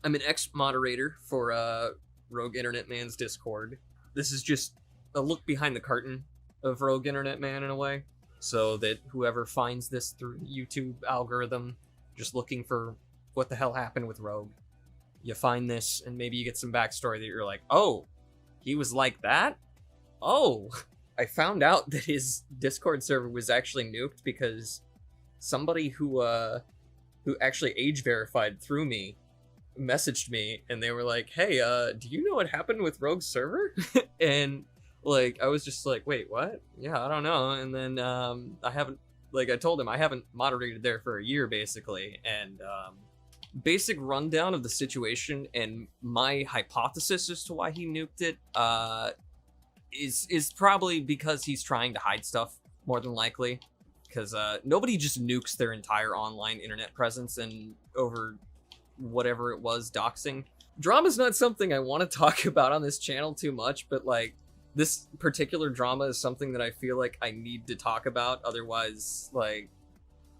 I'm an ex-moderator for Rogue Internet Man's Discord. This is just a look behind the curtain of Rogue Internet Man in a way, so that whoever finds this through the YouTube algorithm, just looking for what the hell happened with Rogue, you find this and maybe you get some backstory that you're like, oh, he was like that? Oh, I found out that his Discord server was actually nuked because somebody who actually age verified through me messaged me and they were like, hey, do you know what happened with Rogue's server? And like I was just like, wait, what? Yeah, I don't know. And then I told him I haven't moderated there for a year basically, and basic rundown of the situation and my hypothesis as to why he nuked it is probably because he's trying to hide stuff, more than likely, because nobody just nukes their entire online internet presence and over whatever it was, doxing. Drama's not something I want to talk about on this channel too much, but like this particular drama is something that I feel like I need to talk about, otherwise like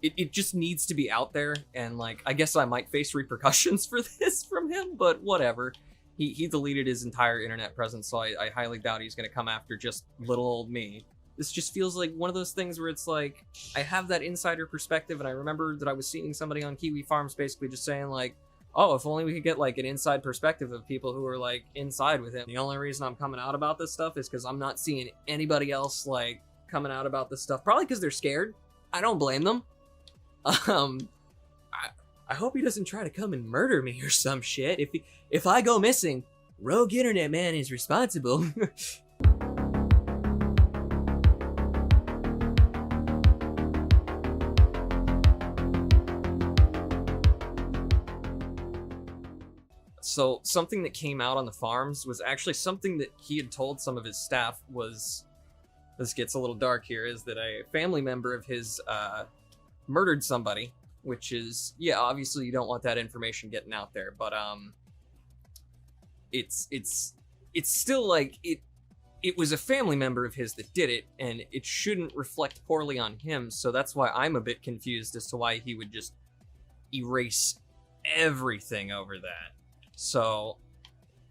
it just needs to be out there, and like I guess I might face repercussions for this from him, but whatever. He deleted his entire internet presence, so I highly doubt he's gonna come after just little old me. This just feels like one of those things where it's like, I have that insider perspective, and I remember that I was seeing somebody on Kiwi Farms basically just saying like, oh, if only we could get like an inside perspective of people who are like inside with him. The only reason I'm coming out about this stuff is because I'm not seeing anybody else like coming out about this stuff. Probably because they're scared. I don't blame them. I hope he doesn't try to come and murder me or some shit. If I go missing, Rogue Internet Man is responsible. So something that came out on the farms was actually something that he had told some of his staff was, this gets a little dark here, is that a family member of his murdered somebody, which is, yeah, obviously you don't want that information getting out there, but it's still like, it was a family member of his that did it, and it shouldn't reflect poorly on him, so that's why I'm a bit confused as to why he would just erase everything over that. So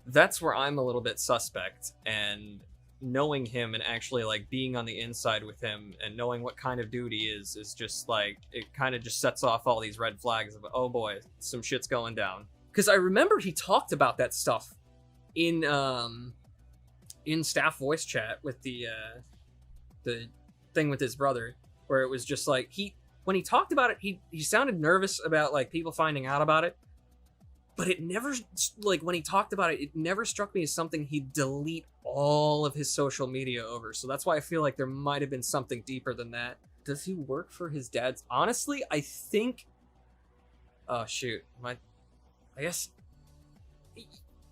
that's where I'm a little bit suspect, and knowing him and actually like being on the inside with him and knowing what kind of dude he is just like, it kind of just sets off all these red flags of, oh boy, some shit's going down. Because I remember he talked about that stuff in staff voice chat with the thing with his brother, where it was just like, when he talked about it, he sounded nervous about like people finding out about it. But it never, like, when he talked about it, it never struck me as something he'd delete all of his social media over. So that's why I feel like there might have been something deeper than that. Does he work for his dad's? Honestly, I think... Oh, shoot. I guess...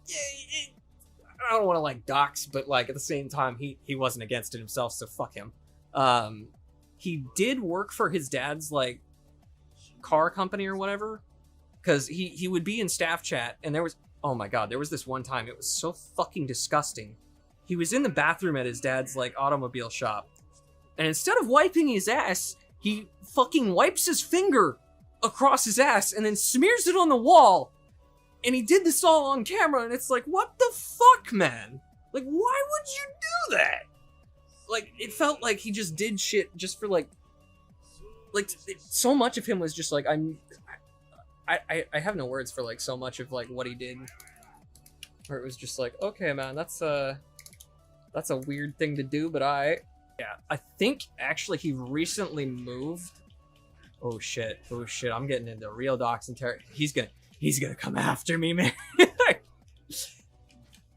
I don't want to, like, dox, but, like, at the same time, he wasn't against it himself, so fuck him. He did work for his dad's, like, car company or whatever. Because he would be in staff chat, and there was... Oh my god, there was this one time, it was so fucking disgusting. He was in the bathroom at his dad's, like, automobile shop. And instead of wiping his ass, he fucking wipes his finger across his ass and then smears it on the wall. And he did this all on camera, and it's like, what the fuck, man? Like, why would you do that? Like, it felt like he just did shit just for, like... Like, so much of him was just like, I have no words for, like, so much of, like, what he did. Where it was just like, okay, man, that's a weird thing to do, but yeah, I think, actually, he recently moved. Oh, shit, I'm getting into real docs and he's gonna come after me, man.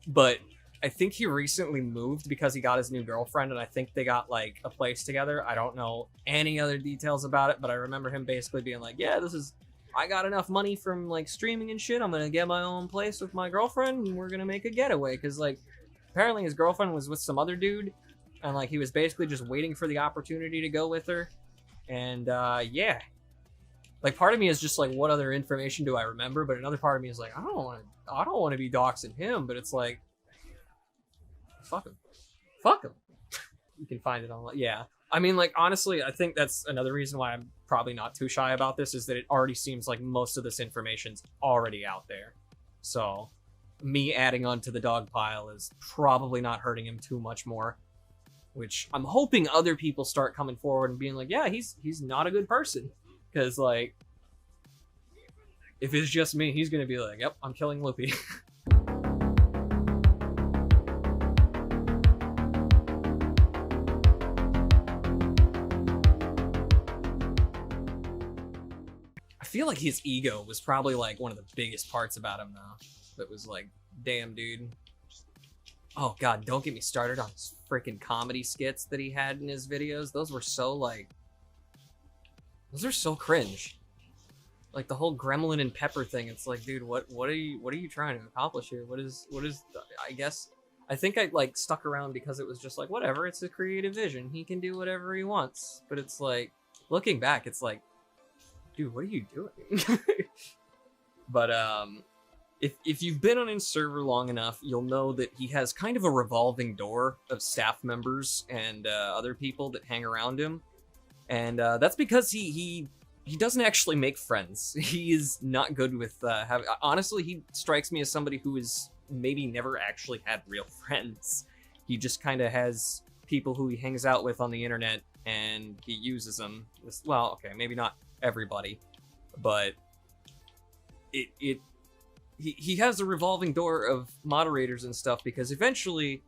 But I think he recently moved because he got his new girlfriend, and I think they got, like, a place together. I don't know any other details about it, but I remember him basically being like, yeah, I got enough money from, like, streaming and shit. I'm gonna get my own place with my girlfriend, and we're gonna make a getaway. Because, like, apparently his girlfriend was with some other dude, and, like, he was basically just waiting for the opportunity to go with her. And, yeah. Like, part of me is just like, what other information do I remember? But another part of me is like, I don't want to be doxing him. But it's like, fuck him. You can find it online. Yeah. I mean, like, honestly, I think that's another reason why I'm probably not too shy about this, is that it already seems like most of this information's already out there. So me adding on to the dog pile is probably not hurting him too much more, which I'm hoping other people start coming forward and being like, yeah, he's not a good person. Because, like, if it's just me, he's going to be like, yep, I'm killing Loopy. I feel like his ego was probably, like, one of the biggest parts about him, though. That was like, damn, dude. Oh, God, don't get me started on his freaking comedy skits that he had in his videos. Those were so, like... Those are so cringe. Like, the whole Gremlin and Pepper thing, it's like, dude, what are you trying to accomplish here? What is... I guess... I think I, like, stuck around because it was just like, whatever, it's a creative vision. He can do whatever he wants. But it's like, looking back, it's like, dude, what are you doing? But, if you've been on his server long enough, you'll know that he has kind of a revolving door of staff members and other people that hang around him. And that's because he doesn't actually make friends. He is not good with honestly, he strikes me as somebody who is maybe never actually had real friends. He just kind of has people who he hangs out with on the internet, and he uses them. Well, okay, maybe not everybody, but he has a revolving door of moderators and stuff, because eventually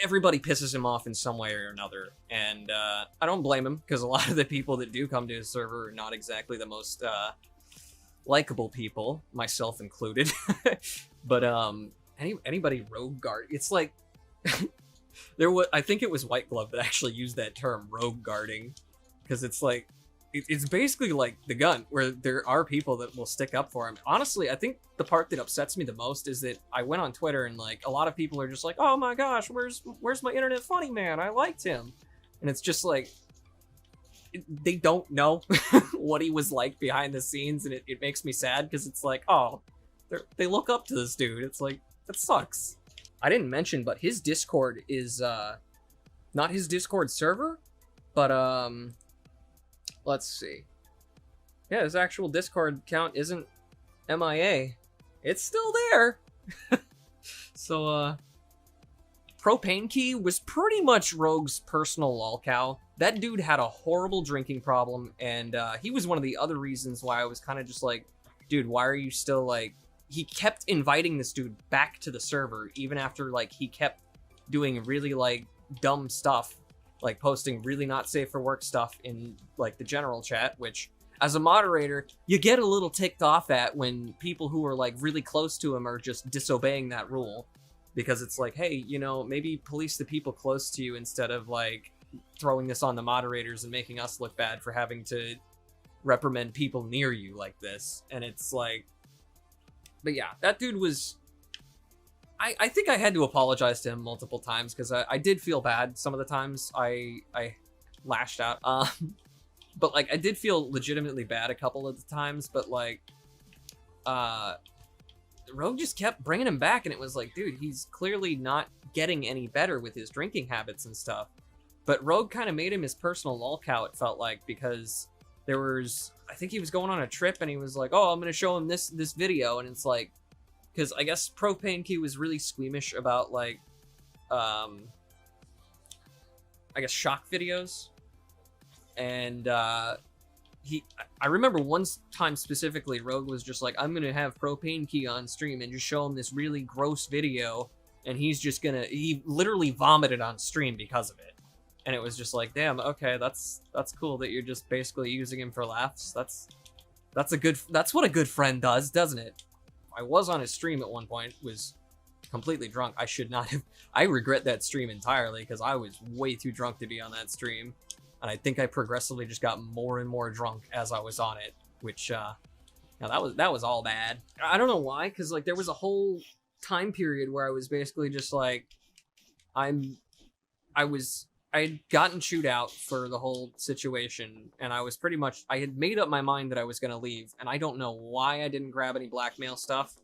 everybody pisses him off in some way or another. And I don't blame him, because a lot of the people that do come to his server are not exactly the most likable people, myself included. But anybody rogue guard, it's like I think it was White Glove that actually used that term, rogue guarding, because it's like it's basically like the gun, where there are people that will stick up for him. Honestly, I think the part that upsets me the most is that I went on Twitter and, like, a lot of people are just like, oh my gosh, where's my internet funny man? I liked him. And it's just like, they don't know what he was like behind the scenes, and it makes me sad, because it's like, oh, they look up to this dude. It's like, that sucks. I didn't mention, but his Discord is not his Discord server, but let's see. Yeah, his actual Discord account isn't MIA. It's still there. So, Propane Key was pretty much Rogue's personal lolcow. That dude had a horrible drinking problem, and he was one of the other reasons why I was kind of just like, dude, why are you still, like... He kept inviting this dude back to the server, even after, like, he kept doing really, like, dumb stuff, like posting really not safe for work stuff in, like, the general chat, which, as a moderator, you get a little ticked off at when people who are, like, really close to him are just disobeying that rule. Because it's like, hey, you know, maybe police the people close to you instead of, like, throwing this on the moderators and making us look bad for having to reprimand people near you like this. And it's like... But yeah, that dude was... I think I had to apologize to him multiple times, because I did feel bad some of the times I lashed out. But, like, I did feel legitimately bad a couple of the times, but, like, Rogue just kept bringing him back, and it was like, dude, he's clearly not getting any better with his drinking habits and stuff. But Rogue kind of made him his personal lolcow, it felt like, because there was... I think he was going on a trip, and he was like, oh, I'm going to show him this video, and it's like... Because I guess Propane Key was really squeamish about, like, I guess shock videos. And I remember one time specifically, Rogue was just like, I'm going to have Propane Key on stream and just show him this really gross video, and he's just going to... He literally vomited on stream because of it. And it was just like, damn, okay, that's cool that you're just basically using him for laughs. That's what a good friend does, doesn't it? I was on his stream at one point, was completely drunk. I should not have... I regret that stream entirely, because I was way too drunk to be on that stream. And I think I progressively just got more and more drunk as I was on it, which, now that was all bad. I don't know why, because, like, there was a whole time period where I was basically just like, I had gotten chewed out for the whole situation, and I was pretty much... I had made up my mind that I was going to leave, and I don't know why I didn't grab any blackmail stuff.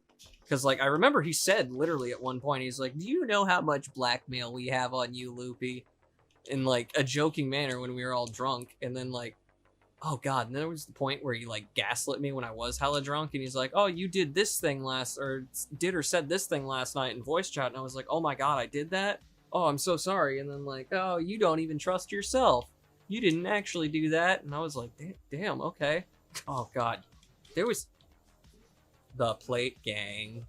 Because, like, I remember he said, literally, at one point, he's like, do you know how much blackmail we have on you, Loopy? In, like, a joking manner when we were all drunk, and then, like, oh god, and then there was the point where he like gaslit me when I was hella drunk, and he's like, oh, you did this thing did or said this thing last night in voice chat, and I was like, oh my god, I did that? Oh, I'm so sorry. And then like, oh, you don't even trust yourself. You didn't actually do that. And I was like, damn, okay. Oh god. There was the Plate Gang.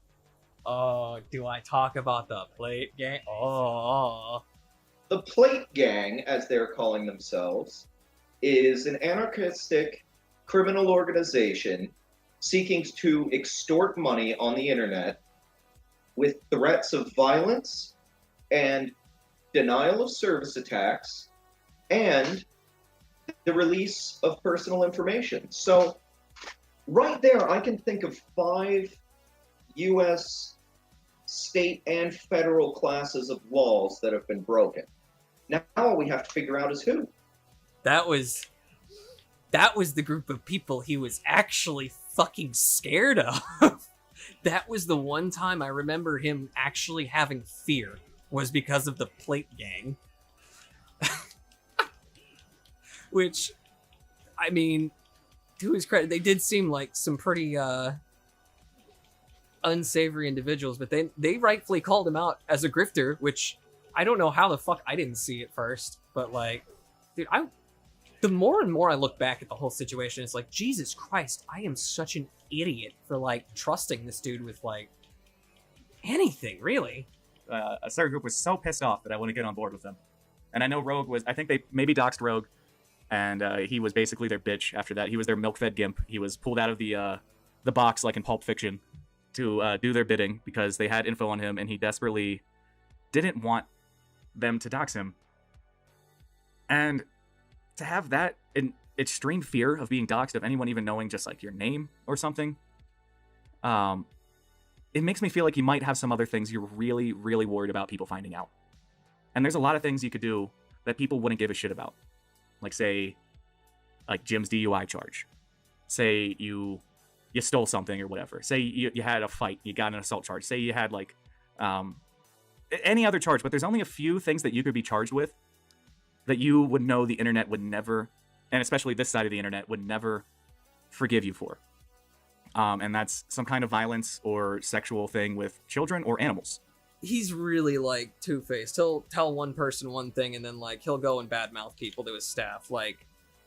Oh, do I talk about the Plate Gang? Oh. The Plate Gang, as they're calling themselves, is an anarchistic criminal organization seeking to extort money on the internet with threats of violence and denial of service attacks and the release of personal information. So right there, I can think of 5 U.S. state and federal classes of laws that have been broken. Now all we have to figure out is who. That was the group of people he was actually fucking scared of. That was the one time I remember him actually having fear, was because of the Plate Gang. Which, I mean, to his credit, they did seem like some pretty unsavory individuals, but they rightfully called him out as a grifter, which I don't know how the fuck I didn't see it first, but like, dude, the more and more I look back at the whole situation, it's like, Jesus Christ, I am such an idiot for like trusting this dude with like anything, really. A certain group was so pissed off that I wouldn't get on board with them. And I know Rogue was, I think they maybe doxed Rogue, and he was basically their bitch after that. He was their milk-fed gimp. He was pulled out of the box like in Pulp Fiction to do their bidding because they had info on him, and he desperately didn't want them to dox him. And to have that extreme fear of being doxed, of anyone even knowing just like your name or something, it makes me feel like you might have some other things you're really, really worried about people finding out. And there's a lot of things you could do that people wouldn't give a shit about. Like, say, like Jim's DUI charge. Say you stole something or whatever. Say you had a fight, you got an assault charge. Say you had like any other charge, but there's only a few things that you could be charged with that you would know the internet would never, and especially this side of the internet, would never forgive you for. And that's some kind of violence or sexual thing with children or animals. He's really like two-faced. He'll tell one person one thing and then like he'll go and badmouth people to his staff. Like,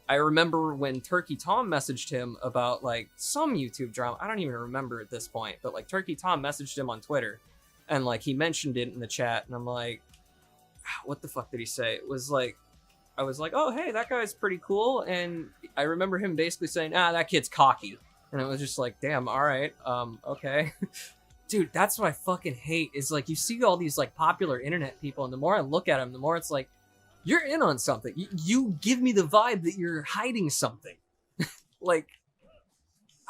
I remember when Turkey Tom messaged him about like some YouTube drama. I don't even remember at this point, but like Turkey Tom messaged him on Twitter and like he mentioned it in the chat, and I'm like, what the fuck did he say? It was like, I was like, oh, hey, that guy's pretty cool. And I remember him basically saying, that kid's cocky. And it was just like, damn, all right, okay. Dude, that's what I fucking hate, is like, you see all these like popular internet people, and the more I look at them, the more it's like, you're in on something. You give me the vibe that you're hiding something. Like,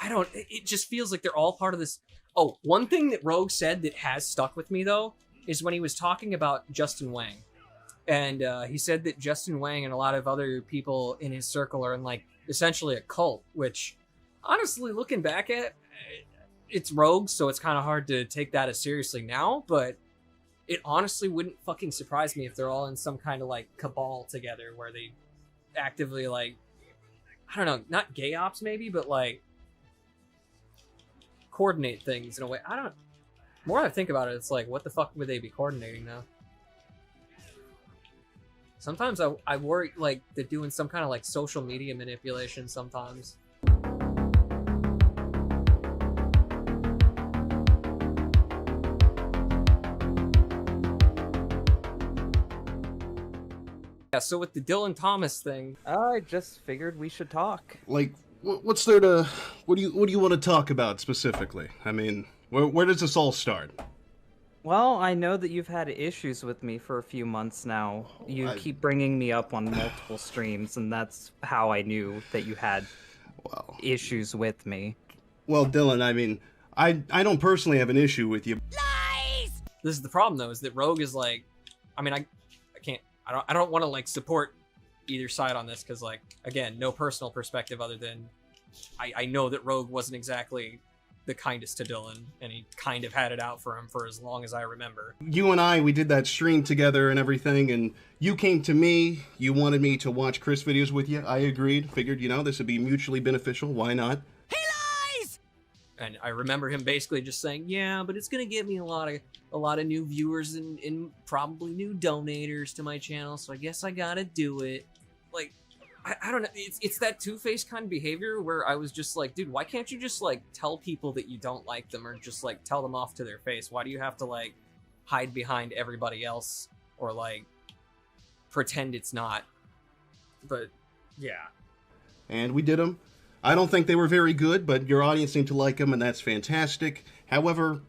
it just feels like they're all part of this. Oh, one thing that Rogue said that has stuck with me, though, is when he was talking about Justin Wang. And he said that Justin Wang and a lot of other people in his circle are in like essentially a cult, which honestly, looking back at, it's Rogue, so it's kind of hard to take that as seriously now, but it honestly wouldn't fucking surprise me if they're all in some kind of like cabal together where they actively like, I don't know, not gay ops maybe, but like coordinate things in a way. I don't, more I think about it, it's like, what the fuck would they be coordinating now? Sometimes I worry like they're doing some kind of like social media manipulation sometimes. Yeah, so with the Dylan Thomas thing, I just figured we should talk. Like, what's there to... What do you want to talk about specifically? I mean, where does this all start? Well, I know that you've had issues with me for a few months now. You keep bringing me up on multiple streams, and that's how I knew that you had issues with me. Well, Dylan, I mean, I don't personally have an issue with you. Lies! This is the problem, though, is that Rogue is like... I mean, I can't... I don't want to, like, support either side on this, because, like, again, no personal perspective other than... I know that Rogue wasn't exactly the kindest to Dylan, and he kind of had it out for him for as long as I remember. You and I, we did that stream together and everything, and you came to me, you wanted me to watch Chris videos with you. I agreed, figured, this would be mutually beneficial. Why not? He lies! And I remember him basically just saying, yeah, but it's gonna get me a lot of new viewers and probably new donators to my channel, so I guess I gotta do it. Like, I don't know, it's that two-faced kind of behavior where I was just like, dude, why can't you just, like, tell people that you don't like them, or just, like, tell them off to their face? Why do you have to, like, hide behind everybody else, or, like, pretend it's not? But, yeah. And we did them. I don't think they were very good, but your audience seemed to like them, and that's fantastic. However,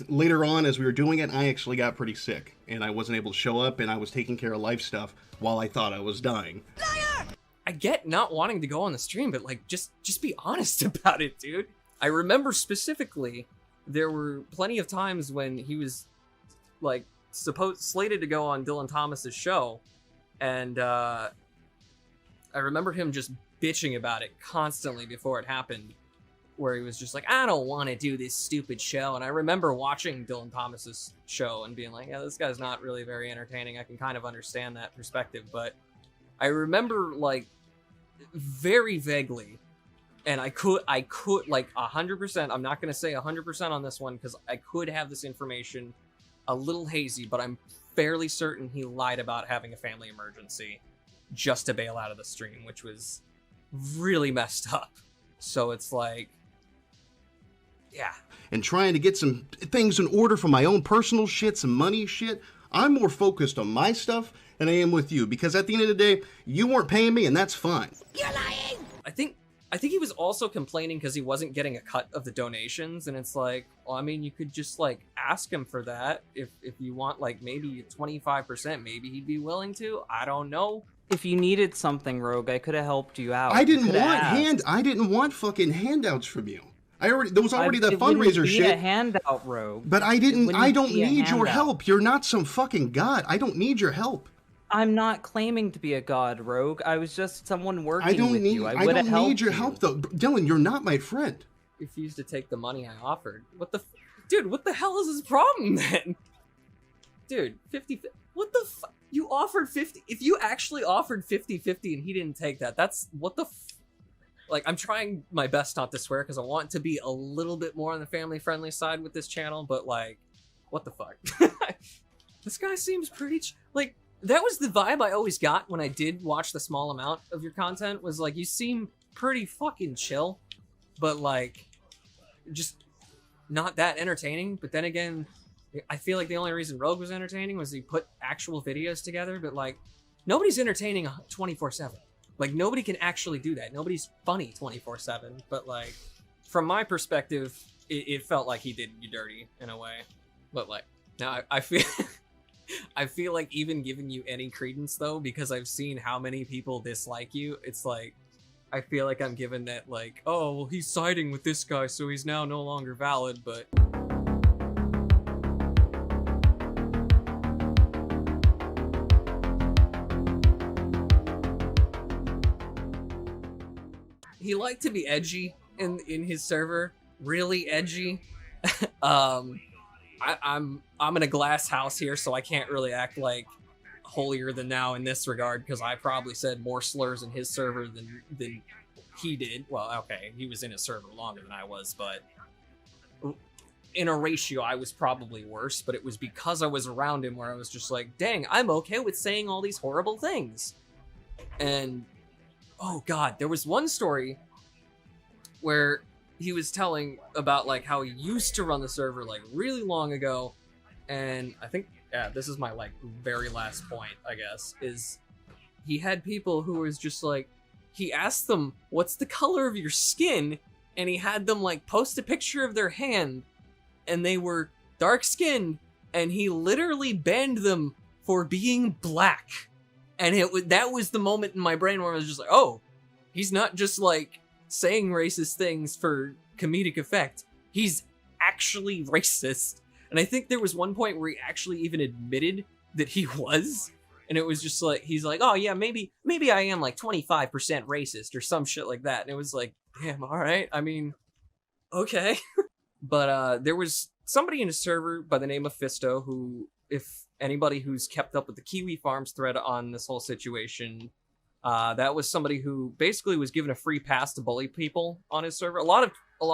later on, as we were doing it, I actually got pretty sick, and I wasn't able to show up, and I was taking care of life stuff while I thought I was dying. I get not wanting to go on the stream, but, like, just be honest about it, dude. I remember specifically there were plenty of times when he was, like, slated to go on Dylan Thomas's show, and I remember him just bitching about it constantly before it happened, where he was just like, I don't want to do this stupid show. And I remember watching Dylan Thomas's show and being like, yeah, this guy's not really very entertaining. I can kind of understand that perspective, but I remember, like, very vaguely, and I could like 100%, I'm not going to say 100% on this one because I could have this information a little hazy, but I'm fairly certain he lied about having a family emergency just to bail out of the stream, which was really messed up. So it's like, yeah. And trying to get some things in order for my own personal shit, some money shit. I'm more focused on my stuff than I am with you, because at the end of the day, you weren't paying me, and that's fine. You're lying! I think he was also complaining because he wasn't getting a cut of the donations, and it's like, well, I mean, you could just, like, ask him for that. If you want, like, maybe 25%, maybe he'd be willing to. I don't know. If you needed something, Rogue, I could have helped you out. I didn't want fucking handouts from you. There was already that fundraiser shit. A handout, Rogue. But I don't need your help. You're not some fucking god. I don't need your help. I'm not claiming to be a god, Rogue. I was just someone working with you. I don't need your help, though. Dylan, you're not my friend. Refused to take the money I offered. Dude, what the hell is his problem, then? Dude, 50... What the fuck? You offered 50... If you actually offered 50-50 and he didn't take that, that's... What the Like, I'm trying my best not to swear because I want to be a little bit more on the family-friendly side with this channel, but, like, what the fuck? This guy seems pretty... Like... That was the vibe I always got when I did watch the small amount of your content, was like, you seem pretty fucking chill, but like, just not that entertaining. But then again, I feel like the only reason Rogue was entertaining was he put actual videos together, but like, nobody's entertaining 24/7. Like, nobody can actually do that. Nobody's funny 24/7, but like, from my perspective, it felt like he did you dirty in a way. But like, now I feel... I feel like even giving you any credence, though, because I've seen how many people dislike you, it's like, I feel like I'm given that, like, oh, well, he's siding with this guy, so he's now no longer valid, but... He liked to be edgy in his server, really edgy. I'm in a glass house here, so I can't really act like holier than thou in this regard, because I probably said more slurs in his server than he did. Well, okay, he was in his server longer than I was, but in a ratio, I was probably worse, but it was because I was around him where I was just like, dang, I'm okay with saying all these horrible things. And, oh god, there was one story where he was telling about like how he used to run the server like really long ago, and I think, yeah, this is my like very last point, I guess, is he had people who was just like, he asked them, what's the color of your skin? And he had them like post a picture of their hand, and they were dark skinned, and he literally banned them for being black. And that was the moment in my brain where I was just like, oh, he's not just like saying racist things for comedic effect. He's actually racist. And I think there was one point where he actually even admitted that he was. And it was just like, he's like, oh yeah, maybe I am like 25% racist or some shit like that. And it was like, damn, all right. I mean, okay. But there was somebody in his server by the name of Fisto who, if anybody who's kept up with the Kiwi Farms thread on this whole situation, that was somebody who basically was given a free pass to bully people on his server. A lot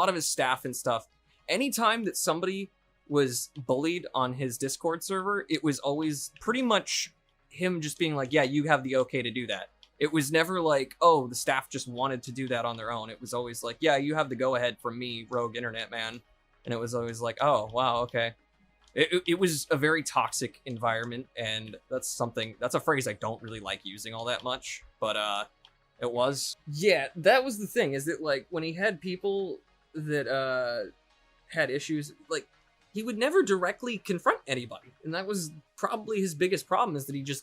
of his staff and stuff. Anytime that somebody was bullied on his Discord server, it was always pretty much him just being like, yeah, you have the okay to do that. It was never like, oh, the staff just wanted to do that on their own. It was always like, yeah, you have the go ahead from me, Rogue Internet Man. And it was always like, oh, wow, okay. It was a very toxic environment, and that's a phrase I don't really like using all that much, but it was. Yeah, that was the thing, is that, like, when he had people that had issues, like, he would never directly confront anybody, and that was probably his biggest problem, is that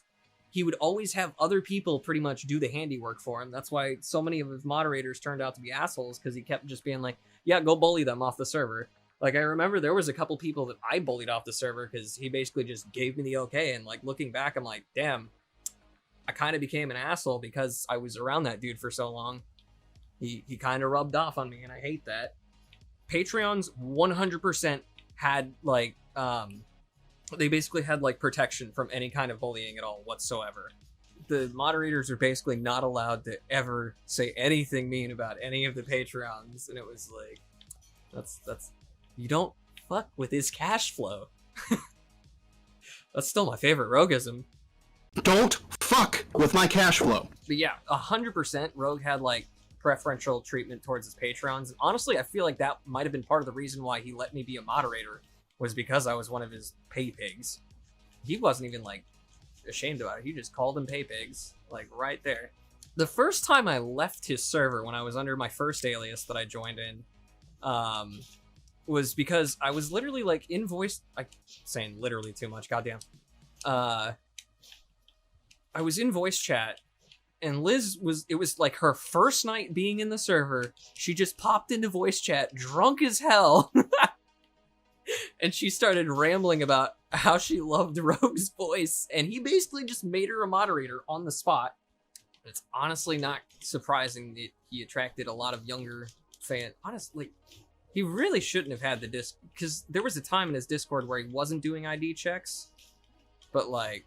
he would always have other people pretty much do the handiwork for him. That's why so many of his moderators turned out to be assholes, because he kept just being like, yeah, go bully them off the server. Like, I remember there was a couple people that I bullied off the server because he basically just gave me the okay, and, like, looking back, I'm like, damn, I kind of became an asshole because I was around that dude for so long. He kind of rubbed off on me, and I hate that. Patreons 100% had, like, they basically had, like, protection from any kind of bullying at all whatsoever. The moderators are basically not allowed to ever say anything mean about any of the Patreons, and it was like, that's you don't fuck with his cash flow. That's still my favorite roguism. Don't fuck with my cash flow. But yeah, 100% Rogue had, like, preferential treatment towards his Patrons. And honestly, I feel like that might have been part of the reason why he let me be a moderator, was because I was one of his pay pigs. He wasn't even, like, ashamed about it. He just called them pay pigs, like, right there. The first time I left his server, when I was under my first alias that I joined in, was because I was literally, like, in voice... I'm saying literally too much, goddamn. I was in voice chat, and Liz it was like her first night being in the server. She just popped into voice chat, drunk as hell, and she started rambling about how she loved Rogue's voice, and he basically just made her a moderator on the spot. It's honestly not surprising that he attracted a lot of younger fans. Honestly, he really shouldn't have had the disc, because there was a time in his Discord where he wasn't doing ID checks, but, like,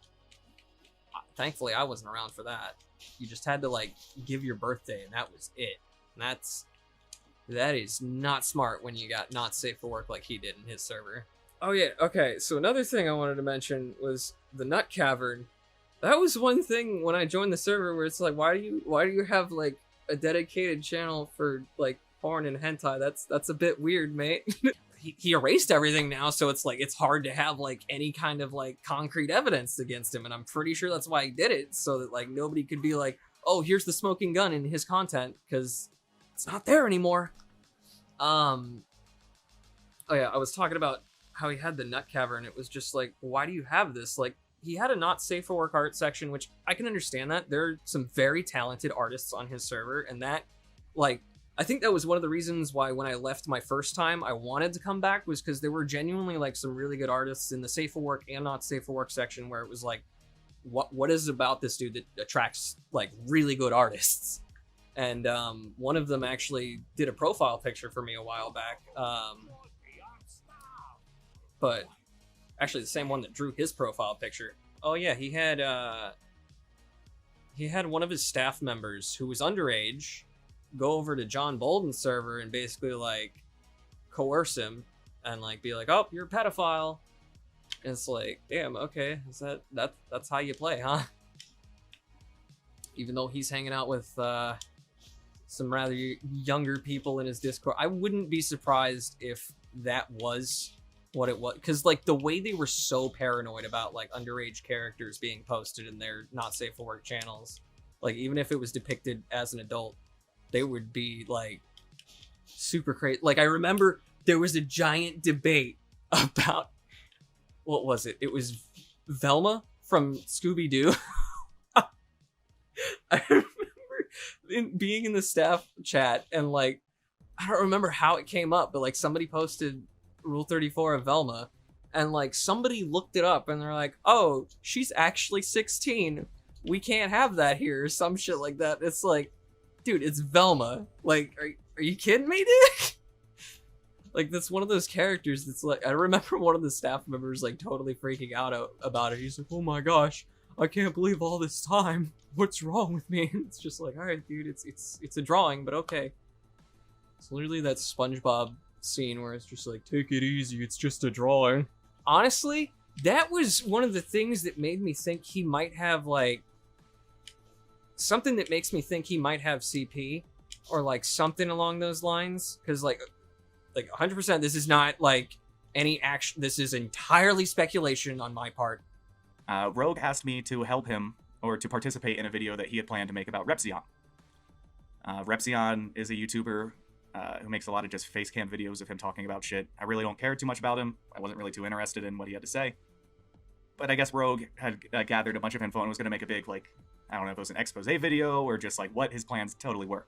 thankfully I wasn't around for that. You just had to, like, give your birthday, and that was it. And that is not smart when you got not safe for work like he did in his server. Oh yeah, okay, so another thing I wanted to mention was the Nut Cavern. That was one thing when I joined the server where it's like, why do you have, like, a dedicated channel for, like, porn and hentai? That's a bit weird, mate. He erased everything now, so it's like, it's hard to have, like, any kind of, like, concrete evidence against him, and I'm pretty sure that's why he did it, so that, like, nobody could be like, oh, here's the smoking gun in his content, because it's not there anymore. Oh yeah, I was talking about how he had the Nut Cavern. It was just like, why do you have this? Like, he had a not safe for work art section, which I can understand that. There are some very talented artists on his server, and that, like, I think that was one of the reasons why when I left my first time, I wanted to come back, was because there were genuinely, like, some really good artists in the safe for work and not safe for work section, where it was like, what is about this dude that attracts, like, really good artists? And one of them actually did a profile picture for me a while back. But actually the same one that drew his profile picture. Oh yeah, he had one of his staff members who was underage go over to John Bolden's server and basically, like, coerce him and, like, be like, oh, you're a pedophile. And it's like, damn, okay, is that's how you play, huh? Even though he's hanging out with some rather younger people in his Discord, I wouldn't be surprised if that was what it was, because, like, the way they were so paranoid about, like, underage characters being posted in their not safe for work channels, like, even if it was depicted as an adult, they would be, like, super crazy. Like, I remember there was a giant debate about, what was it? It was Velma from Scooby-Doo. I remember being in the staff chat, and, like, I don't remember how it came up, but, like, somebody posted Rule 34 of Velma, and, like, somebody looked it up, and they're like, oh, she's actually 16. We can't have that here, or some shit like that. It's like, dude, it's Velma. Like, are you kidding me, dude? Like, that's one of those characters that's like, I remember one of the staff members like totally freaking out about it. He's like, oh my gosh, I can't believe all this time. What's wrong with me? It's just like, all right, dude, it's a drawing, but okay. It's literally that SpongeBob scene where it's just like, take it easy, it's just a drawing. Honestly, that was one of the things that made me think he might have like something that makes me think he might have CP or like something along those lines, because like 100% this is not like any action, this is entirely speculation on my part. Rogue asked me to help him or to participate in a video that he had planned to make about Repzion. Repzion is a YouTuber who makes a lot of just face cam videos of him talking about shit. I really don't care too much about him. I wasn't really too interested in what he had to say. But I guess Rogue had gathered a bunch of info and was going to make a big, like, I don't know if it was an expose video or just like what his plans totally were.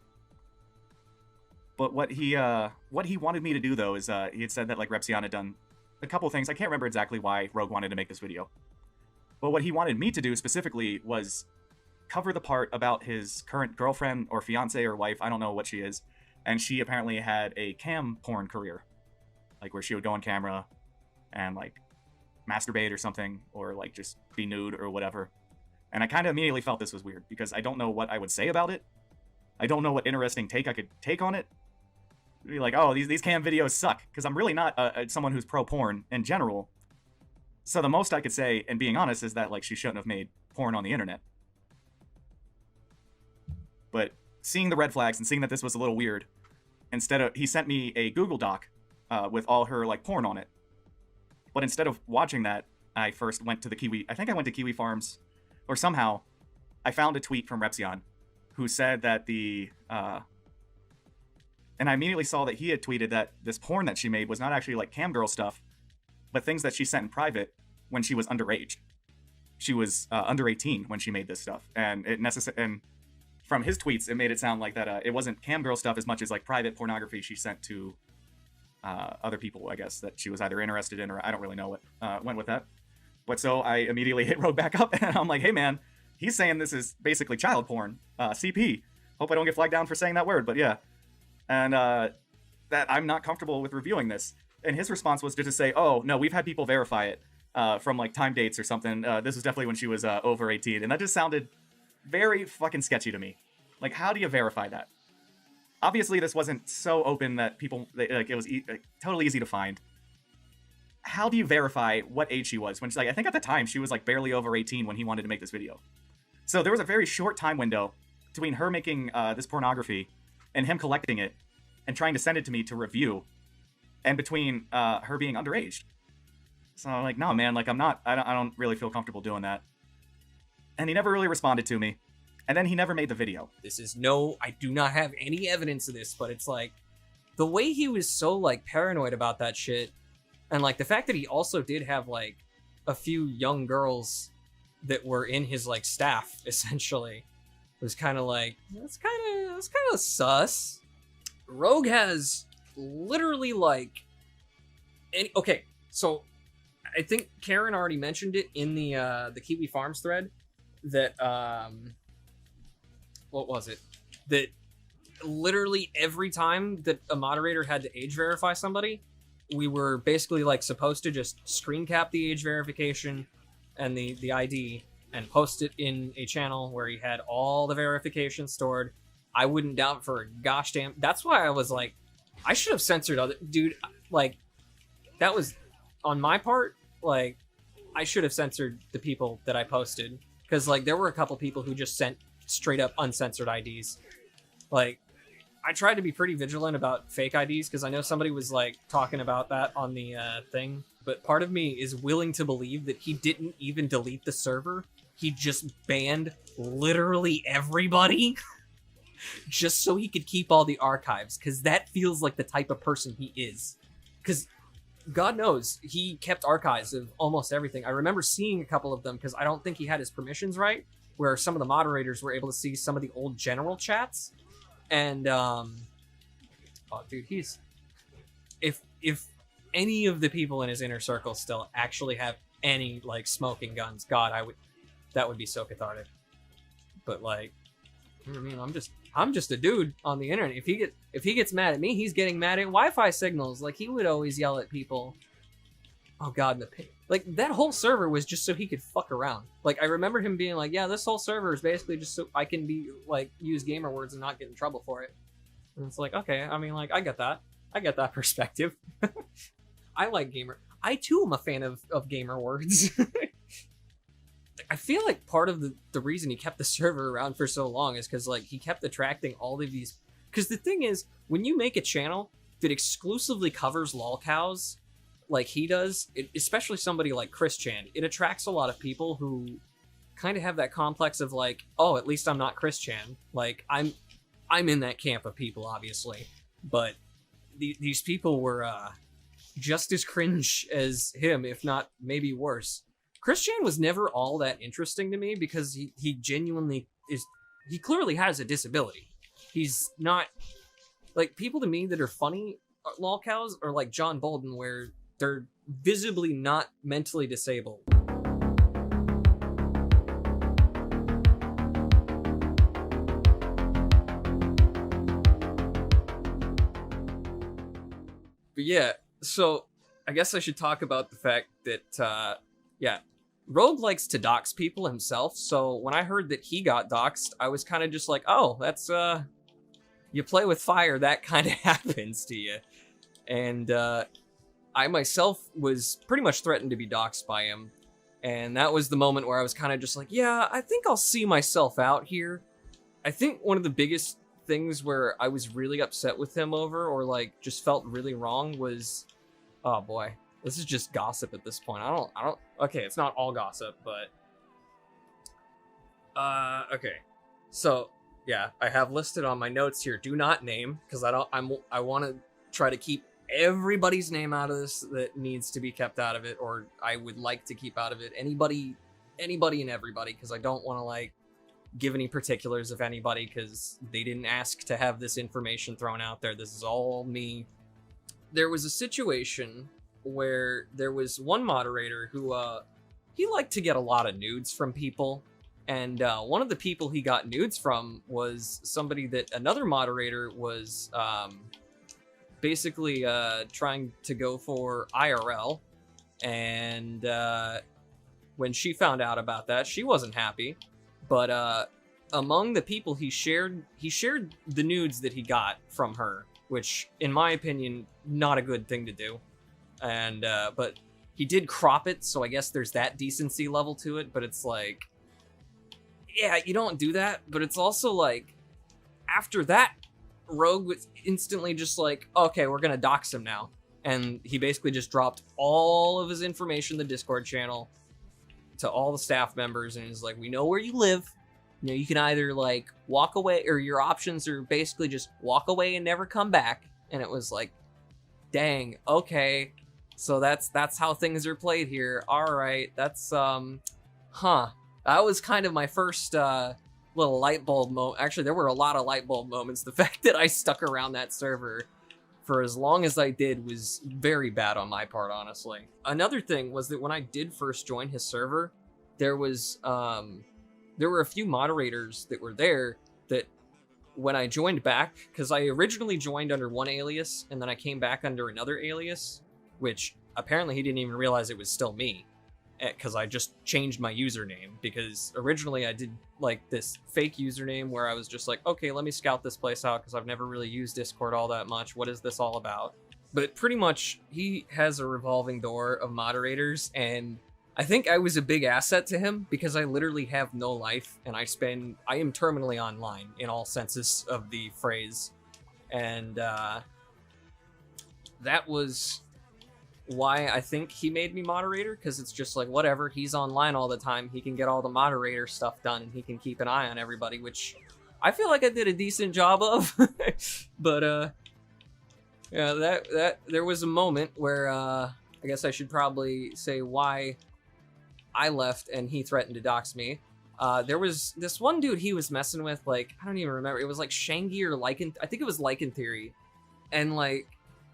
But what he wanted me to do, though, is he had said that like Repzion had done a couple things. I can't remember exactly why Rogue wanted to make this video. But what he wanted me to do specifically was cover the part about his current girlfriend or fiance or wife, I don't know what she is, and she apparently had a cam porn career, like where she would go on camera and like masturbate or something, or like just be nude or whatever. And I kind of immediately felt this was weird because I don't know what I would say about it. I don't know what interesting take I could take on it. Be like, oh, these cam videos suck, because I'm really not someone who's pro porn in general. So the most I could say, and being honest, is that like she shouldn't have made porn on the internet. But seeing the red flags and seeing that this was a little weird, he sent me a Google Doc with all her like porn on it. But instead of watching that, I first went to I think I went to Kiwi Farms, or somehow I found a tweet from Repzion who said that and I immediately saw that he had tweeted that this porn that she made was not actually like cam girl stuff, but things that she sent in private when she was underage. She was under 18 when she made this stuff, and and from his tweets, it made it sound like that it wasn't cam girl stuff as much as like private pornography she sent to other people, I guess, that she was either interested in, or I don't really know what went with that. But so I immediately hit Rogue back up, and I'm like, hey man, he's saying this is basically child porn, CP. Hope I don't get flagged down for saying that word, but yeah. And that I'm not comfortable with reviewing this. And his response was to say, oh, no, we've had people verify it from like time dates or something. This was definitely when she was over 18. And that just sounded very fucking sketchy to me. Like, how do you verify that? Obviously, this wasn't so open that it was totally easy to find. How do you verify what age she was? When she's like, I think at the time she was like barely over 18 when he wanted to make this video. So there was a very short time window between her making this pornography and him collecting it and trying to send it to me to review, and between her being underage. So I'm like, no, man, like I don't really feel comfortable doing that. And he never really responded to me. And then he never made the video. I do not have any evidence of this, but it's like, the way he was so like paranoid about that shit, and like the fact that he also did have like a few young girls that were in his like staff, essentially, was kind of like, that's kind of sus. Rogue has literally like okay, so I think Karen already mentioned it in the Kiwi Farms thread that what was it? That literally every time that a moderator had to age verify somebody, we were basically like supposed to just screen cap the age verification and the ID and post it in a channel where he had all the verification stored. I wouldn't doubt for a gosh damn. That's why I was like, I should have censored other dude. Like, that was on my part. Like, I should have censored the people that I posted, because like there were a couple people who just sent straight up uncensored IDs. Like, I tried to be pretty vigilant about fake IDs because I know somebody was like talking about that on the thing. But part of me is willing to believe that he didn't even delete the server. He just banned literally everybody just so he could keep all the archives, because that feels like the type of person he is. Because God knows he kept archives of almost everything. I remember seeing a couple of them because I don't think he had his permissions right, where some of the moderators were able to see some of the old general chats. And oh dude, he's if any of the people in his inner circle still actually have any like smoking guns, God, that would be so cathartic. But like, I mean, I'm just a dude on the internet. If he gets mad at me, he's getting mad at Wi-Fi signals. Like, he would always yell at people. Oh god, like, that whole server was just so he could fuck around. Like, I remember him being like, yeah, this whole server is basically just so I can be, like, use gamer words and not get in trouble for it. And it's like, okay, I mean, like, I get that perspective. I like gamer. I too am a fan of gamer words. I feel like part of the reason he kept the server around for so long is because, like, he kept attracting all of these. Because the thing is, when you make a channel that exclusively covers lolcows, like he does, especially somebody like Chris Chan, it attracts a lot of people who kind of have that complex of like, oh, at least I'm not Chris Chan. Like, I'm in that camp of people, obviously, but these people were just as cringe as him, if not maybe worse. Chris Chan was never all that interesting to me because he genuinely is. He clearly has a disability. He's not like, people to me that are funny lolcows are like John Bolden, where they're visibly not mentally disabled. But yeah, so I guess I should talk about the fact that, yeah, Rogue likes to dox people himself, so when I heard that he got doxed, I was kind of just like, oh, that's, you play with fire, that kind of happens to you. And, I myself was pretty much threatened to be doxxed by him, and that was the moment where I was kind of just like, yeah, I think I'll see myself out here. I think one of the biggest things where I was really upset with him over, or like just felt really wrong, was, oh boy, this is just gossip at this point. I don't, okay, it's not all gossip, but, okay. So, yeah, I have listed on my notes here, do not name, because I want to try to keep everybody's name out of this that needs to be kept out of it, or I would like to keep out of it. Anybody and everybody, because I don't want to, like, give any particulars of anybody, because they didn't ask to have this information thrown out there. This is all me. There was a situation where there was one moderator who, he liked to get a lot of nudes from people, and one of the people he got nudes from was somebody that another moderator was, basically trying to go for IRL, and when she found out about that, she wasn't happy. But among the people he shared the nudes that he got from her, which in my opinion, not a good thing to do. And but he did crop it, so I guess there's that decency level to it. But it's like, yeah, you don't do that. But it's also like, after that, Rogue was instantly just like, okay, we're gonna dox him now. And he basically just dropped all of his information in the Discord channel to all the staff members, and he's like, we know where you live. You know, you can either like walk away, or your options are basically just walk away and never come back. And it was like, dang, okay, so that's how things are played here. All right, that's that was kind of my first little light bulb moment. Actually, there were a lot of light bulb moments. The fact that I stuck around that server for as long as I did was very bad on my part, honestly. Another thing was that when I did first join his server, there were a few moderators that were there that when I joined back, because I originally joined under one alias and then I came back under another alias, which apparently he didn't even realize it was still me, because I just changed my username, because originally I did like this fake username where I was just like, okay, let me scout this place out because I've never really used Discord all that much. What is this all about? But pretty much he has a revolving door of moderators, and I think I was a big asset to him because I literally have no life, and I am terminally online in all senses of the phrase. And that was why I think he made me moderator, because it's just like, whatever, he's online all the time, he can get all the moderator stuff done, and he can keep an eye on everybody, which I feel like I did a decent job of. But yeah, that there was a moment where I guess I should probably say why I left and he threatened to dox me. There was this one dude he was messing with, like, I don't even remember, it was like Shangy or Lycan, I think it was Lycan Theory, and like,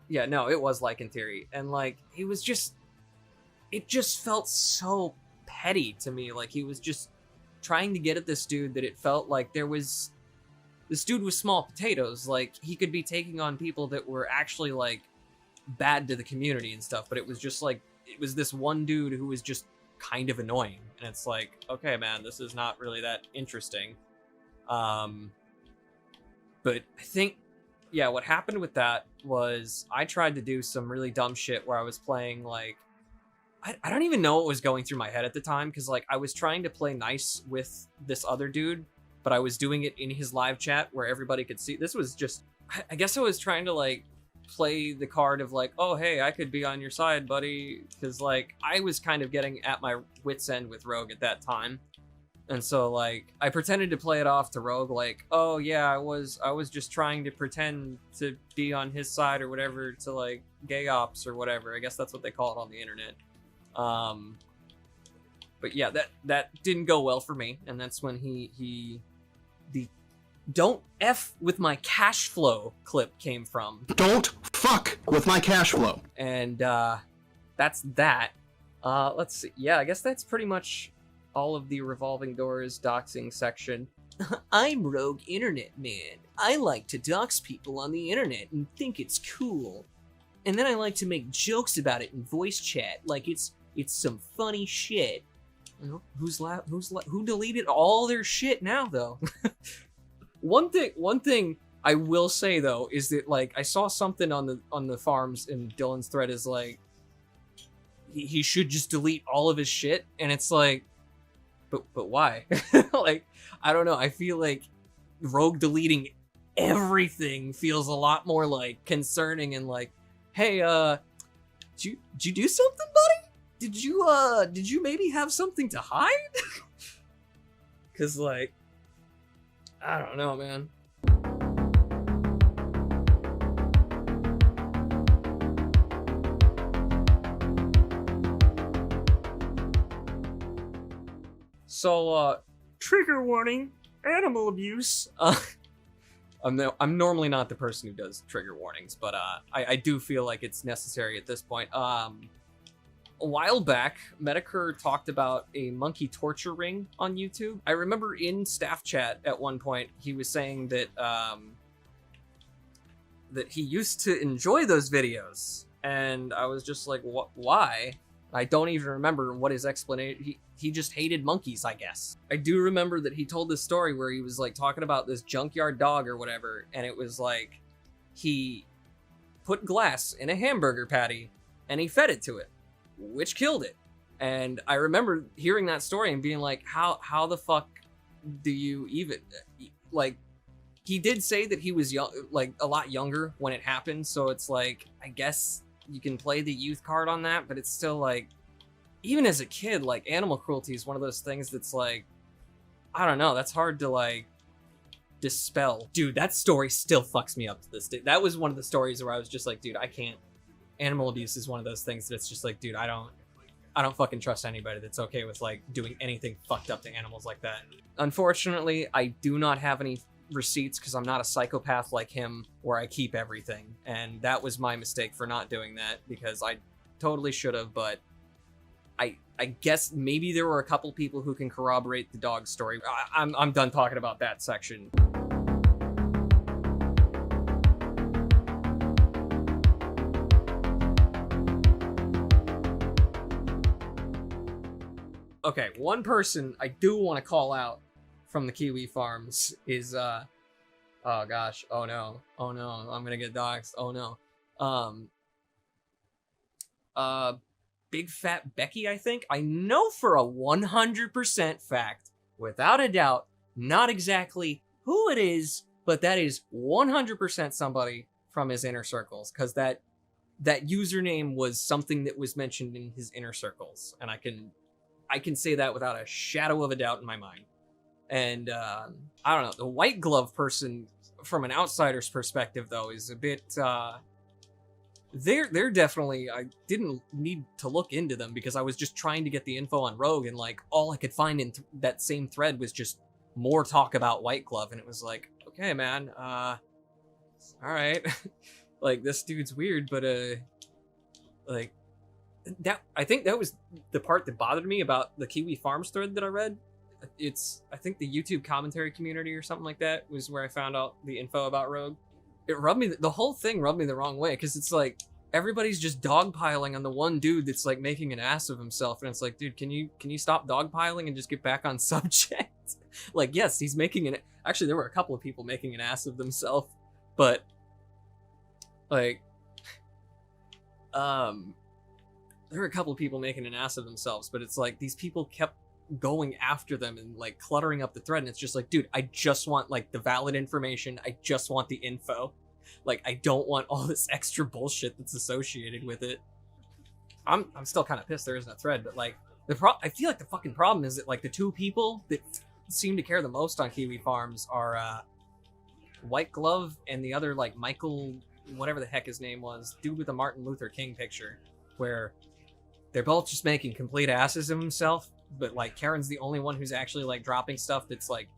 yeah, no, it was Lycan Theory. And, like, he was just... It just felt so petty to me. Like, he was just trying to get at this dude that it felt like there was this dude was small potatoes. Like, he could be taking on people that were actually, like, bad to the community and stuff, but it was just, like, it was this one dude who was just kind of annoying. And it's like, okay, man, this is not really that interesting. But I think, yeah, what happened with that was I tried to do some really dumb shit where I was playing, like, I don't even know what was going through my head at the time, because, like, I was trying to play nice with this other dude, but I was doing it in his live chat where everybody could see. This was just, I guess I was trying to, like, play the card of, like, oh, hey, I could be on your side, buddy, because, like, I was kind of getting at my wit's end with Rogue at that time. And so, like, I pretended to play it off to Rogue, like, oh, yeah, I was just trying to pretend to be on his side or whatever, to, like, gay ops or whatever. I guess that's what they call it on the internet. But yeah, that didn't go well for me, and that's when the "Don't F with my cash flow" clip came from. Don't fuck with my cash flow. And that's that. Let's see. Yeah, I guess that's pretty much all of the Revolving Doors doxing section. I'm Rogue Internet Man. I like to dox people on the internet and think it's cool. And then I like to make jokes about it in voice chat, like it's some funny shit. You know, who deleted all their shit now, though? One thing I will say, though, is that, like, I saw something on the forums in Dylan's thread is like, he should just delete all of his shit, and it's like, but why? Like, I don't know. I feel like Rogue deleting everything feels a lot more, like, concerning and like, hey, did you do something, buddy? Did you maybe have something to hide? Cause, like, I don't know, man. So, trigger warning, animal abuse. I'm normally not the person who does trigger warnings, but I do feel like it's necessary at this point. A while back, Medicure talked about a monkey torture ring on YouTube. I remember in staff chat at one point, he was saying that that he used to enjoy those videos, and I was just like, why? I don't even remember what his explanation. He just hated monkeys, I guess. I do remember that he told this story where he was like talking about this junkyard dog or whatever, and it was like he put glass in a hamburger patty and he fed it to it, which killed it. And I remember hearing that story and being like, how the fuck do you even, like, he did say that he was young, like a lot younger when it happened, so it's like, I guess you can play the youth card on that, but it's still like, even as a kid, like, animal cruelty is one of those things that's like, I don't know, that's hard to, like, dispel. Dude, that story still fucks me up to this day. That was one of the stories where I was just like, dude, I can't. Animal abuse is one of those things that's just like, dude, I don't fucking trust anybody that's okay with, like, doing anything fucked up to animals like that. Unfortunately, I do not have any receipts because I'm not a psychopath like him where I keep everything, and that was my mistake for not doing that, because I totally should have. But I guess maybe there were a couple people who can corroborate the dog story. I'm done talking about that section. Okay, one person I do want to call out from the Kiwi farms is oh gosh, oh no, I'm gonna get doxxed, oh no. Big Fat Becky, I think. I know for a 100% fact, without a doubt, not exactly who it is, but that is 100% somebody from his inner circles, because that username was something that was mentioned in his inner circles, and I can say that without a shadow of a doubt in my mind. And I don't know, the white glove person, from an outsider's perspective, though, is a bit they're definitely, I didn't need to look into them because I was just trying to get the info on Rogue, and like all I could find in that same thread was just more talk about White Glove, and it was like, okay, man, all right. Like, this dude's weird, but like, that, I think that was the part that bothered me about the Kiwi Farms thread that I read. I think the YouTube commentary community or something like that was where I found out the info about Rogue. The whole thing rubbed me the wrong way, because it's like everybody's just dogpiling on the one dude that's like making an ass of himself, and it's like, dude, can you stop dogpiling and just get back on subject? Like, yes, he's making an, actually there were a couple of people making an ass of themselves, but like there were a couple of people making an ass of themselves, but it's like these people kept going after them and like cluttering up the thread, and it's just like, dude, I just want like the valid information. I just want the info. Like, I don't want all this extra bullshit that's associated with it. I'm still kind of pissed there isn't a thread, but like I feel like the fucking problem is that like the two people that seem to care the most on Kiwi Farms are White Glove and the other, like, Michael, whatever the heck his name was, dude with the Martin Luther King picture, where they're both just making complete asses of himself, but like Karen's the only one who's actually like dropping stuff that's like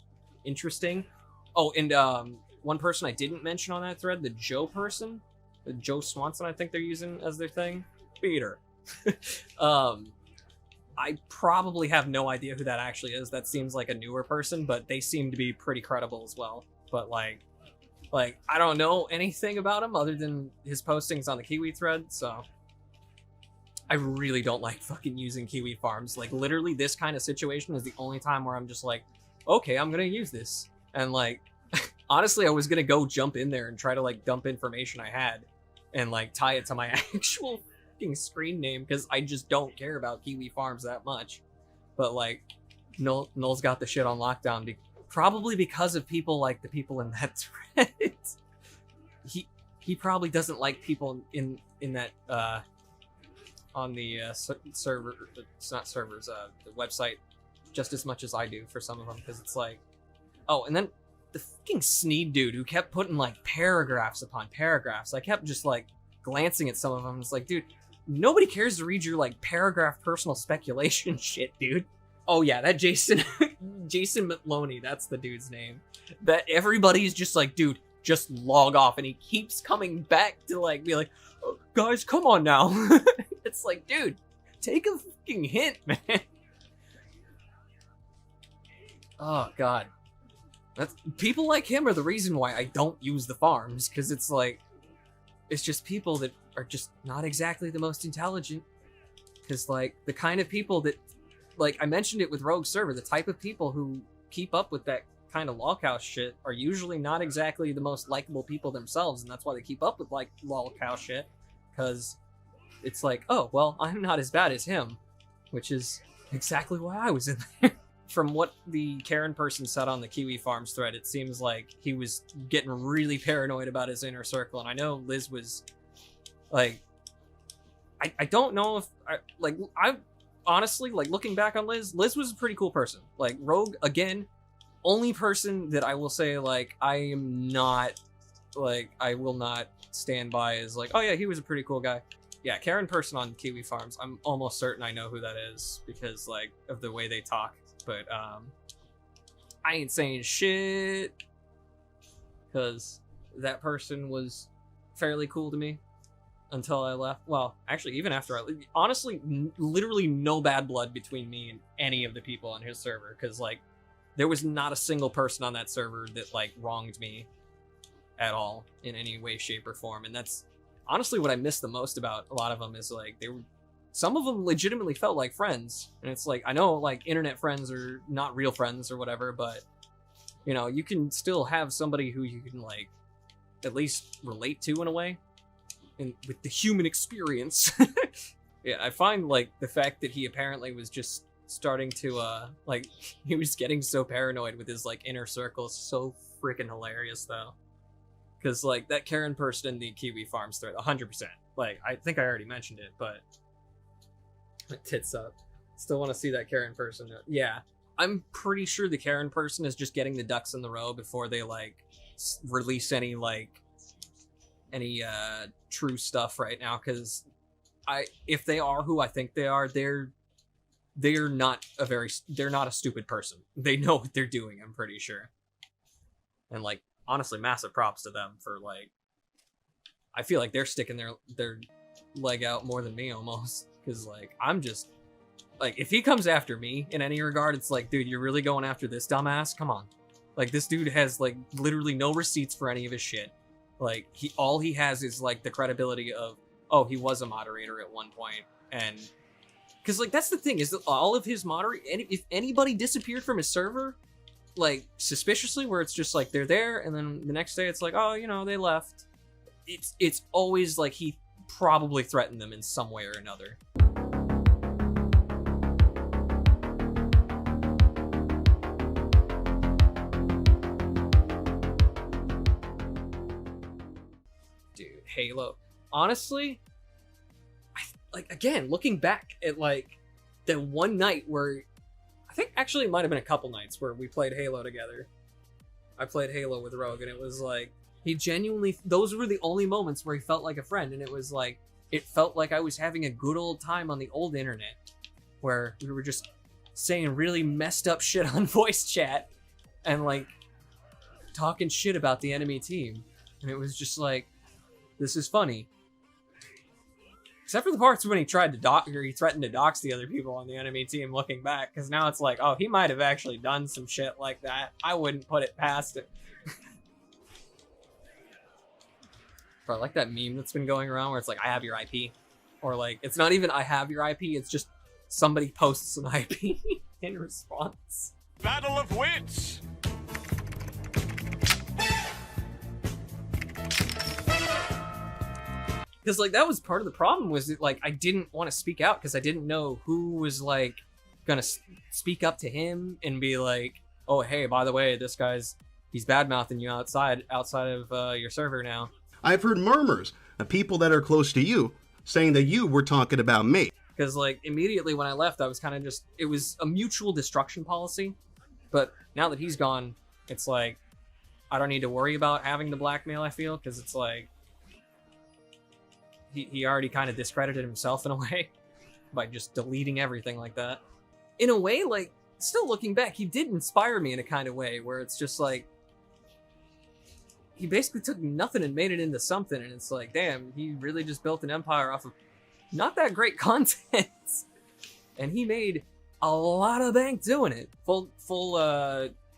interesting. Oh, and one person I didn't mention on that thread, the Joe person, the Joe Swanson, I think they're using as their thing. Peter. I probably have no idea who that actually is. That seems like a newer person, but they seem to be pretty credible as well. But like I don't know anything about him other than his postings on the Kiwi thread, so I really don't like fucking using Kiwi Farms. Like, literally this kind of situation is the only time where I'm just like, okay, I'm gonna use this. And like, honestly, I was gonna go jump in there and try to like dump information I had and like tie it to my actual fucking screen name, because I just don't care about Kiwi Farms that much. But like, Null's got the shit on lockdown, probably because of people like the people in that thread. He probably doesn't like people in that on the server, it's not servers, the website, just as much as I do for some of them, because it's like, oh, and then the fucking Sneed dude who kept putting like paragraphs upon paragraphs. I kept just like glancing at some of them. It's like, dude, nobody cares to read your like paragraph personal speculation shit, dude. Oh yeah, that Jason Matloney, that's the dude's name. That everybody's just like, dude, just log off, and he keeps coming back to like be like, oh, guys, come on now. It's like, dude, take a fucking hint, man. Oh god, that's people like him are the reason why I don't use the farms, because it's like, it's just people that are just not exactly the most intelligent. Because like the kind of people that, like I mentioned it with Rogue Server, the type of people who keep up with that kind of lolcow shit are usually not exactly the most likable people themselves, and that's why they keep up with like lolcow shit, because it's like, oh well, I'm not as bad as him, which is exactly why I was in there. From what the Karen person said on the Kiwi Farms thread, it seems like he was getting really paranoid about his inner circle, and I know Liz was like, I don't know if I honestly, like, looking back on Liz was a pretty cool person. Like, Rogue, again, only person that I will say, like, I am not, like, I will not stand by is like, oh yeah, he was a pretty cool guy. Yeah, Karen person on Kiwi Farms, I'm almost certain I know who that is, because, like, of the way they talk. But, I ain't saying shit, because that person was fairly cool to me until I left. Well, actually, even after honestly, literally no bad blood between me and any of the people on his server, because, like, there was not a single person on that server that, like, wronged me at all in any way, shape, or form. And that's honestly what I miss the most about a lot of them, is, like, some of them legitimately felt like friends. And it's like, I know, like, internet friends are not real friends or whatever, but, you know, you can still have somebody who you can, like, at least relate to in a way, and with the human experience. Yeah, I find, like, the fact that he apparently was just starting to, like, he was getting so paranoid with his, like, inner circle is so freaking hilarious, though. Because, like, that Karen person in the Kiwi Farms thread, 100%. Like, I think I already mentioned it, but tits up. Still want to see that Karen person. Yeah, I'm pretty sure the Karen person is just getting the ducks in the row before they, like, release any, like, any true stuff right now, because if they are who I think they are, they're not a stupid person. They know what they're doing, I'm pretty sure. And, like, honestly, massive props to them for, like, I feel like they're sticking their leg out more than me almost, because, like, I'm just Like, if he comes after me in any regard, it's like, dude, you're really going after this dumbass? Come on. Like, this dude has, like, literally no receipts for any of his shit. Like, all he has is, like, the credibility of, oh, he was a moderator at one point, and... Because, like, that's the thing, is that all of his if anybody disappeared from his server, like, suspiciously, where it's just, like, they're there, and then the next day it's like, oh, you know, they left. It's always, like, he probably threatened them in some way or another. Halo. Honestly, like, again, looking back at, like, the one night where, I think actually it might have been a couple nights where we played Halo together. I played Halo with Rogue, and it was like, he genuinely, those were the only moments where he felt like a friend, and it was like, it felt like I was having a good old time on the old internet, where we were just saying really messed up shit on voice chat, and, like, talking shit about the enemy team. And it was just like, this is funny. Except for the parts when he tried to he threatened to dox the other people on the enemy team looking back, because now it's like, oh, he might have actually done some shit like that. I wouldn't put it past it. Bro, I like that meme that's been going around where it's like, I have your IP. Or like, it's not even I have your IP, it's just somebody posts an IP in response. Battle of wits! Because, like, that was part of the problem, was that, like, I didn't want to speak out because I didn't know who was, like, gonna speak up to him and be like, oh, hey, by the way, this guy's, he's bad-mouthing you outside of your server now. I've heard murmurs of people that are close to you saying that you were talking about me. Because, like, immediately when I left, I was kind of just, it was a mutual destruction policy. But now that he's gone, it's like, I don't need to worry about having the blackmail, I feel, because it's like, he already kind of discredited himself in a way by just deleting everything like that. In a way, like, still looking back, he did inspire me in a kind of way where it's just like, he basically took nothing and made it into something, and it's like, damn, he really just built an empire off of not that great content. And he made a lot of bank doing it. Full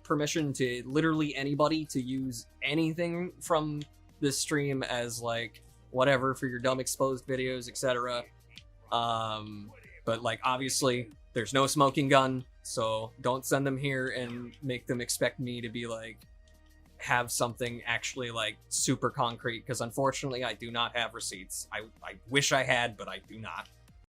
permission to literally anybody to use anything from this stream as, like, whatever for your dumb exposed videos, etc. But, like, obviously there's no smoking gun, so don't send them here and make them expect me to be like, have something actually, like, super concrete, because unfortunately I do not have receipts. I wish I had, but I do not.